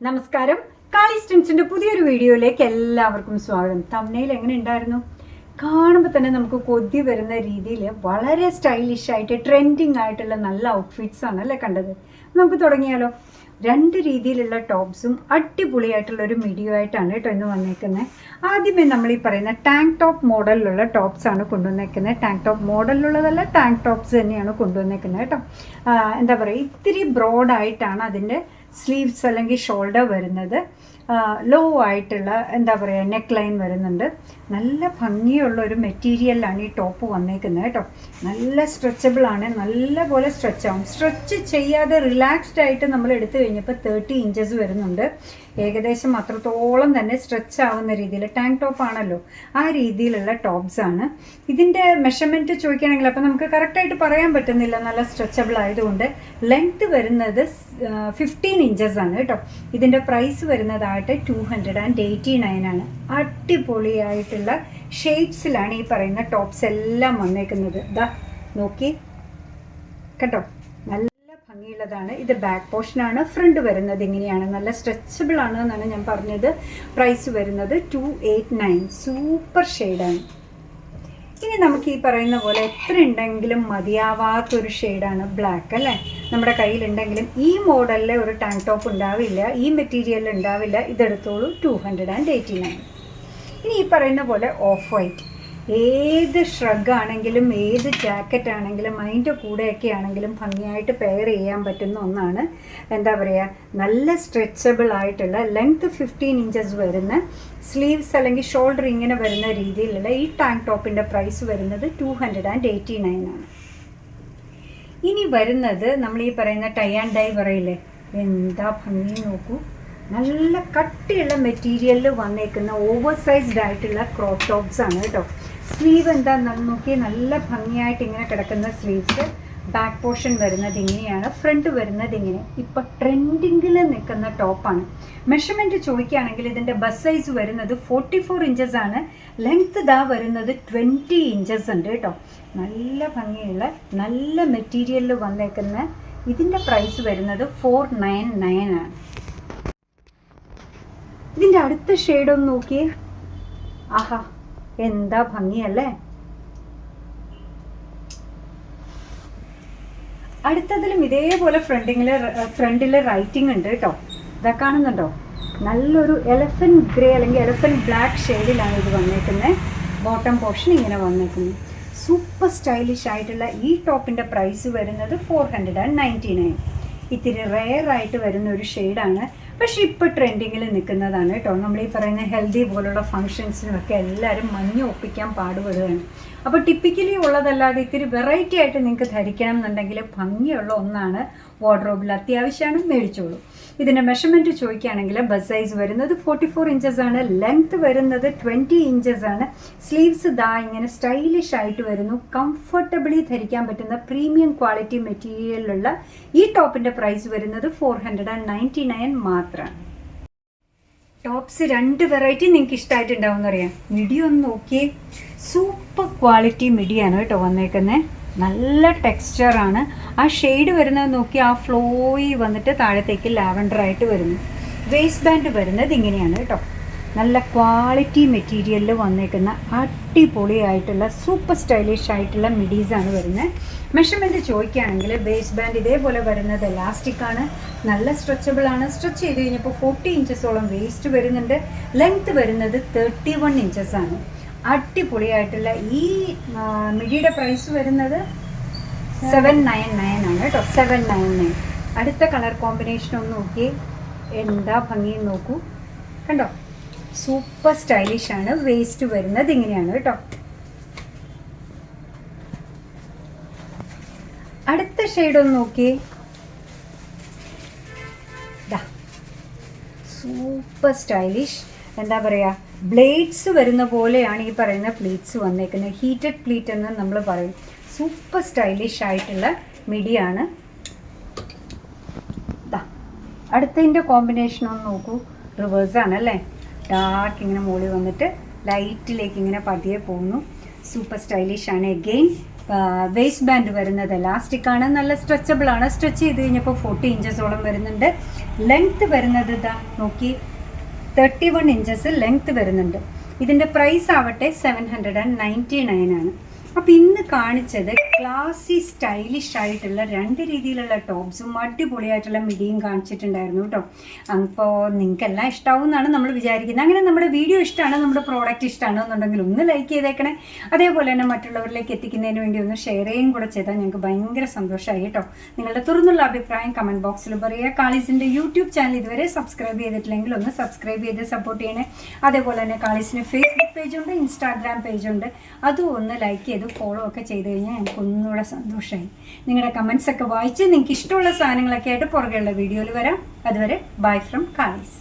നമസ്കാരം. കാളി സ്റ്റൻസിന്റെ പുതിയൊരു വീഡിയോയിലേക്ക് എല്ലാവർക്കും സ്വാഗതം. തംബ്നെയിൽ എങ്ങനെ ഉണ്ടായിരുന്നു? കാണുമ്പോൾ തന്നെ നമുക്ക് കൊതി വരുന്ന രീതിയിൽ വളരെ സ്റ്റൈലിഷ് ആയിട്ട് ട്രെൻഡിങ് ആയിട്ടുള്ള നല്ല ഔട്ട്ഫിറ്റ്സ് ആണ് അല്ലേ കണ്ടത്. നമുക്ക് തുടങ്ങിയാലോ. രണ്ട് രീതിയിലുള്ള ടോപ്സും അടിപൊളിയായിട്ടുള്ള ഒരു മിഡിയോ ആയിട്ടാണ് കേട്ടോ ഇന്ന് വന്നേക്കുന്നത്. ആദ്യമേ നമ്മൾ ഈ പറയുന്ന ടാങ്ക് ടോപ്പ് മോഡലിലുള്ള ടോപ്സ് ആണ് കൊണ്ടുവന്നേക്കുന്നത്. ടാങ്ക് ടോപ്പ് മോഡലിലുള്ളതല്ല, ടാങ്ക് ടോപ്സ് തന്നെയാണ് കൊണ്ടുവന്നേക്കുന്നത് കേട്ടോ. എന്താ പറയുക, ഇത്തിരി ബ്രോഡായിട്ടാണ് അതിൻ്റെ സ്ലീവ്സ് അല്ലെങ്കിൽ ഷോൾഡർ വരുന്നത്. ലോ ആയിട്ടുള്ള എന്താ പറയുക നെക്ക് ലൈൻ വരുന്നുണ്ട്. നല്ല ഭംഗിയുള്ള ഒരു മെറ്റീരിയലാണ് ഈ ടോപ്പ് വന്നേക്കുന്നത് കേട്ടോ. നല്ല സ്ട്രെച്ചബിളാണ്, നല്ല പോലെ സ്ട്രെച്ച് ആവും. സ്ട്രെച്ച് ചെയ്യാതെ റിലാക്സ്ഡ് ആയിട്ട് നമ്മൾ എടുത്തു കഴിഞ്ഞപ്പോൾ 30 ഇഞ്ചസ് വരുന്നുണ്ട്. ഏകദേശം അത്രത്തോളം തന്നെ സ്ട്രെച്ച് ആവുന്ന രീതിയിൽ, ടാങ്ക് ടോപ്പ് ആണല്ലോ, ആ രീതിയിലുള്ള ടോപ്സ് ആണ്. ഇതിൻ്റെ മെഷർമെൻറ്റ് ചോദിക്കുകയാണെങ്കിൽ അപ്പം നമുക്ക് കറക്റ്റായിട്ട് പറയാൻ പറ്റുന്നില്ല, നല്ല സ്ട്രെച്ചബിൾ ആയതുകൊണ്ട്. ലെങ്ത് വരുന്നത് 15 ഇഞ്ചസ് ആണ് കേട്ടോ. ഇതിൻ്റെ പ്രൈസ് വരുന്നതായിട്ട് 289 ആണ്. അടിപൊളിയായിട്ടുള്ള ഷെയ്ഡ്സിലാണ് ഈ പറയുന്ന ടോപ്സ് എല്ലാം വന്നേക്കുന്നത്. ഇതാ നോക്കി കേട്ടോ, നല്ല ഭംഗിയുള്ളതാണ്. ഇത് ബാക്ക് പോർഷനാണ്. ഫ്രണ്ട് വരുന്നത് ഇങ്ങനെയാണ്, നല്ല സ്ട്രെച്ചബിൾ ആണ് എന്നാണ് ഞാൻ പറഞ്ഞത്. പ്രൈസ് വരുന്നത് 289. സൂപ്പർ ഷെയ്ഡാണ്. ഇനി നമുക്ക് ഈ പറയുന്ന പോലെ എത്ര ഉണ്ടെങ്കിലും മതിയാവാത്തൊരു ഷെയ്ഡാണ് ബ്ലാക്ക് അല്ലേ. നമ്മുടെ കയ്യിലുണ്ടെങ്കിലും ഈ മോഡലിലെ ഒരു ടാങ്ക് ടോപ്പ് ഉണ്ടാവില്ല, ഈ മെറ്റീരിയൽ ഉണ്ടാവില്ല. ഇതെടുത്തോളൂ, 289. ഇനി ഈ പറയുന്ന പോലെ ഓഫ് വൈറ്റ്, ഏത് ഷ്രഗ് ആണെങ്കിലും ഏത് ജാക്കറ്റ് ആണെങ്കിലും അതിൻ്റെ കൂടെയൊക്കെ ആണെങ്കിലും ഭംഗിയായിട്ട് പെയർ ചെയ്യാൻ പറ്റുന്ന ഒന്നാണ്. എന്താ പറയുക, നല്ല സ്ട്രെച്ചബിൾ ആയിട്ടുള്ള ലെങ്ത് 15 ഇഞ്ചസ് വരുന്ന സ്ലീവ്സ് അല്ലെങ്കിൽ ഷോൾഡർ ഇങ്ങനെ വരുന്ന രീതിയിലുള്ള ഈ ടാങ്ക് ടോപ്പിൻ്റെ പ്രൈസ് വരുന്നത് 289 ആണ്. ഇനി വരുന്നത് നമ്മൾ ഈ പറയുന്ന ടൈ ആൻഡ് ഡൈ പറയില്ലേ, എന്താ ഭംഗി നോക്കൂ. നല്ല കട്ടിയുള്ള മെറ്റീരിയലിൽ വന്നേക്കുന്ന ഓവർ സൈസ്ഡ് ആയിട്ടുള്ള ക്രോപ്പ് ടോപ്സ് ആണ് കേട്ടോ. സ്ലീവ് എന്താ നോക്കി, നല്ല ഭംഗിയായിട്ട് ഇങ്ങനെ കിടക്കുന്ന സ്ലീവ്സ്. ബാക്ക് പോർഷൻ വരുന്നത് ഇങ്ങനെയാണ്, ഫ്രണ്ട് വരുന്നത് ഇങ്ങനെ. ഇപ്പം ട്രെൻഡിങ്ങിൽ നിൽക്കുന്ന ടോപ്പാണ്. മെഷർമെൻറ്റ് ചോദിക്കുകയാണെങ്കിൽ ഇതിൻ്റെ ബസ് സൈസ് വരുന്നത് 44 ഇഞ്ചസ് ആണ്. ലെങ്ത് ഇതാ വരുന്നത് 20 ഇഞ്ചസ് ഉണ്ട് കേട്ടോ. നല്ല ഭംഗിയുള്ള നല്ല മെറ്റീരിയലിൽ വന്നേക്കുന്ന ഇതിൻ്റെ പ്രൈസ് വരുന്നത് 499 ആണ്. ഇതിൻ്റെ അടുത്ത ഷെയ്ഡൊന്ന് നോക്കിയേ, ആഹാ എന്താ ഭംഗിയല്ലേ. അടുത്തതിലും ഇതേപോലെ ഫ്രണ്ടിൽ റൈറ്റിംഗ് ഉണ്ട് കേട്ടോ. ഇതാ കാണുന്നുണ്ടോ, നല്ലൊരു എലഫന്റ് ഗ്രേ അല്ലെങ്കിൽ എലഫന്റ് ബ്ലാക്ക് ഷെയ്ഡിലാണ് ഇത് വന്നേക്കുന്നത്. ബോട്ടം പോർഷൻ ഇങ്ങനെ വന്നേക്കുന്നു. സൂപ്പർ സ്റ്റൈലിഷ് ആയിട്ടുള്ള ഈ ടോപ്പിൻ്റെ പ്രൈസ് വരുന്നത് 499. ഇത്തിരി റെയർ ആയിട്ട് വരുന്ന ഒരു ഷെയ്ഡാണ്, പക്ഷെ ഇപ്പോൾ ട്രെൻഡിങ്ങിൽ നിൽക്കുന്നതാണ് കേട്ടോ. നമ്മൾ ഈ പറയുന്ന ഹെൽത്തി പോലുള്ള ഫങ്ഷൻസിനൊക്കെ എല്ലാവരും മഞ്ഞ് ഒപ്പിക്കാൻ പാടുപെടുകയാണ്. അപ്പോൾ ടിപ്പിക്കലി ഉള്ളതല്ലാതെ ഇത്തിരി വെറൈറ്റി ആയിട്ട് നിങ്ങൾക്ക് ധരിക്കണം എന്നുണ്ടെങ്കിൽ ഭംഗിയുള്ള ഒന്നാണ് വാർഡ്രോബിൽ അത്യാവശ്യമാണ്, മേടിച്ചോളൂ. ഇതിൻ്റെ മെഷർമെൻറ്റ് ചോദിക്കുകയാണെങ്കിൽ ബസ് സൈസ് വരുന്നത് 44 ഇഞ്ചസ് ആണ്. ലെങ്ത് വരുന്നത് 20 ഇഞ്ചസ് ആണ്. സ്ലീവ്സ് ദാ ഇങ്ങനെ സ്റ്റൈലിഷ് ആയിട്ട് വരുന്നു. കംഫർട്ടബിളി ധരിക്കാൻ പറ്റുന്ന പ്രീമിയം ക്വാളിറ്റി മെറ്റീരിയലിലുള്ള ഈ ടോപ്പിൻ്റെ പ്രൈസ് വരുന്നത് 499 മാത്രമാണ്. ടോപ്സ് രണ്ട് വെറൈറ്റി നിങ്ങൾക്ക് ഇഷ്ടമായിട്ടുണ്ടാവും എന്നറിയാം. മിഡി ഒന്ന് നോക്കിയേ, സൂപ്പർ ക്വാളിറ്റി മിഡിയാണ് കേട്ടോ വന്നേക്കുന്നത്. നല്ല ടെക്സ്ചറാണ്. ആ ഷെയ്ഡ് വരുന്നത് നോക്കി, ആ ഫ്ലോയി വന്നിട്ട് താഴത്തേക്ക് ലാവൻഡർ ആയിട്ട് വരുന്നു. വേസ്റ്റ് ബാൻഡ് വരുന്നത് ഇങ്ങനെയാണ് കേട്ടോ. നല്ല ക്വാളിറ്റി മെറ്റീരിയലിൽ വന്നേക്കുന്ന അടിപൊളിയായിട്ടുള്ള സൂപ്പർ സ്റ്റൈലിഷ് ആയിട്ടുള്ള മിഡീസാണ് വരുന്നത്. മെഷർമെൻറ്റ് ചോദിക്കുകയാണെങ്കിൽ വേസ്റ്റ് ബാൻഡ് ഇതേപോലെ വരുന്നത് എലാസ്റ്റിക് ആണ്, നല്ല സ്ട്രെച്ചബിൾ ആണ്. സ്ട്രെച്ച് ചെയ്ത് കഴിഞ്ഞപ്പോൾ 40 ഇഞ്ചസോളം വേസ്റ്റ് വരുന്നുണ്ട്. ലെങ്ത് വരുന്നത് 31 ഇഞ്ചസ് ആണ്. അടിപൊളിയായിട്ടുള്ള ഈ മിഡിയുടെ പ്രൈസ് വരുന്നത് 799 ആണ് കേട്ടോ. 799. അടുത്ത കളർ കോമ്പിനേഷൻ ഒന്ന് നോക്കിയേ, എന്താ ഭംഗി നോക്കൂ, കണ്ടോ. സൂപ്പർ സ്റ്റൈലിഷ് ആണ്. വേസ്റ്റ് വരുന്നത് ഇങ്ങനെയാണ് കേട്ടോ. അടുത്ത ഷെയ്ഡ് ഒന്ന് നോക്കിയേ, സൂപ്പർ സ്റ്റൈലിഷ്. എന്താ പറയുക, ബ്ലേഡ്സ് വരുന്ന പോലെയാണ് ഈ പറയുന്ന പ്ലീറ്റ്സ് വന്നേക്കുന്നത്. ഹീറ്റഡ് പ്ലീറ്റ് എന്ന് നമ്മൾ പറയും. സൂപ്പർ സ്റ്റൈലിഷ് ആയിട്ടുള്ള മിഡിയാണ്. അടുത്തതിൻ്റെ കോമ്പിനേഷൻ ഒന്ന് നോക്കൂ, റിവേഴ്സാണ് അല്ലേ. ഡാർക്ക് ഇങ്ങനെ മുകളിൽ വന്നിട്ട് ലൈറ്റിലേക്ക് ഇങ്ങനെ പതിയെ പോകുന്നു. സൂപ്പർ സ്റ്റൈലിഷ് ആണ്. എഗെയിൻ വേസ്റ്റ് ബാൻഡ് വരുന്നത് എലാസ്റ്റിക് ആണ്, നല്ല സ്ട്രെച്ചബിൾ ആണ്. സ്ട്രെച്ച് ചെയ്ത് കഴിഞ്ഞപ്പോൾ 40 ഇഞ്ചസോളം വരുന്നുണ്ട്. ലെങ്ത്ത് വരുന്നത് ഇതാ നോക്കി 31 ഇഞ്ചസ് ലെങ്ത്ത് വരുന്നുണ്ട്. ഇതിൻ്റെ പ്രൈസ് ആവട്ടെ 799 ആണ്. അപ്പോൾ ഇന്ന് കാണിച്ചത് ക്ലാസി സ്റ്റൈലിഷ് ആയിട്ടുള്ള 2 രീതിയിലുള്ള ടോപ്സും അടിപൊളിയായിട്ടുള്ള മിഡിയും കാണിച്ചിട്ടുണ്ടായിരുന്നു കേട്ടോ. അപ്പോൾ നിങ്ങൾക്കെല്ലാം ഇഷ്ടമാവും എന്നാണ് നമ്മൾ വിചാരിക്കുന്നത്. അങ്ങനെ നമ്മുടെ വീഡിയോ ഇഷ്ടമാണ്, നമ്മുടെ പ്രോഡക്റ്റ് ഇഷ്ടമാണോ എന്നുണ്ടെങ്കിൽ ഒന്ന് ലൈക്ക് ചെയ്തേക്കണേ. അതേപോലെ തന്നെ മറ്റുള്ളവരിലേക്ക് എത്തിക്കുന്നതിന് വേണ്ടി ഒന്ന് ഷെയർ ചെയ്യുകയും കൂടെ ചെയ്താൽ ഞങ്ങൾക്ക് ഭയങ്കര സന്തോഷമായി കേട്ടോ. നിങ്ങളുടെ തുറന്നുള്ള അഭിപ്രായം കമൻറ്റ് ബോക്സിൽ പറയുക. കാളീസിൻ്റെ യൂട്യൂബ് ചാനൽ ഇതുവരെ സബ്സ്ക്രൈബ് ചെയ്തിട്ടില്ലെങ്കിൽ ഒന്ന് സബ്സ്ക്രൈബ് ചെയ്ത് സപ്പോർട്ട് ചെയ്യണേ. അതേപോലെ തന്നെ കാളീസിന് ഫേസ്ബുക്ക് പേജുണ്ട്, ഇൻസ്റ്റാഗ്രാം പേജുണ്ട്, അതും ഒന്ന് ലൈക്ക് ചെയ്ത് ഫോളോ ഒക്കെ ചെയ്ത് കഴിഞ്ഞാൽ എനിക്ക് ഒന്നുകൂടെ സന്തോഷമായി. നിങ്ങളുടെ കമൻസ് ഒക്കെ വായിച്ച് നിങ്ങൾക്ക് ഇഷ്ടമുള്ള സാധനങ്ങളൊക്കെ ആയിട്ട് പുറകെയുള്ള വീഡിയോയിൽ വരാം. അതുവരെ ബൈ ഫ്രം കാളീസ്.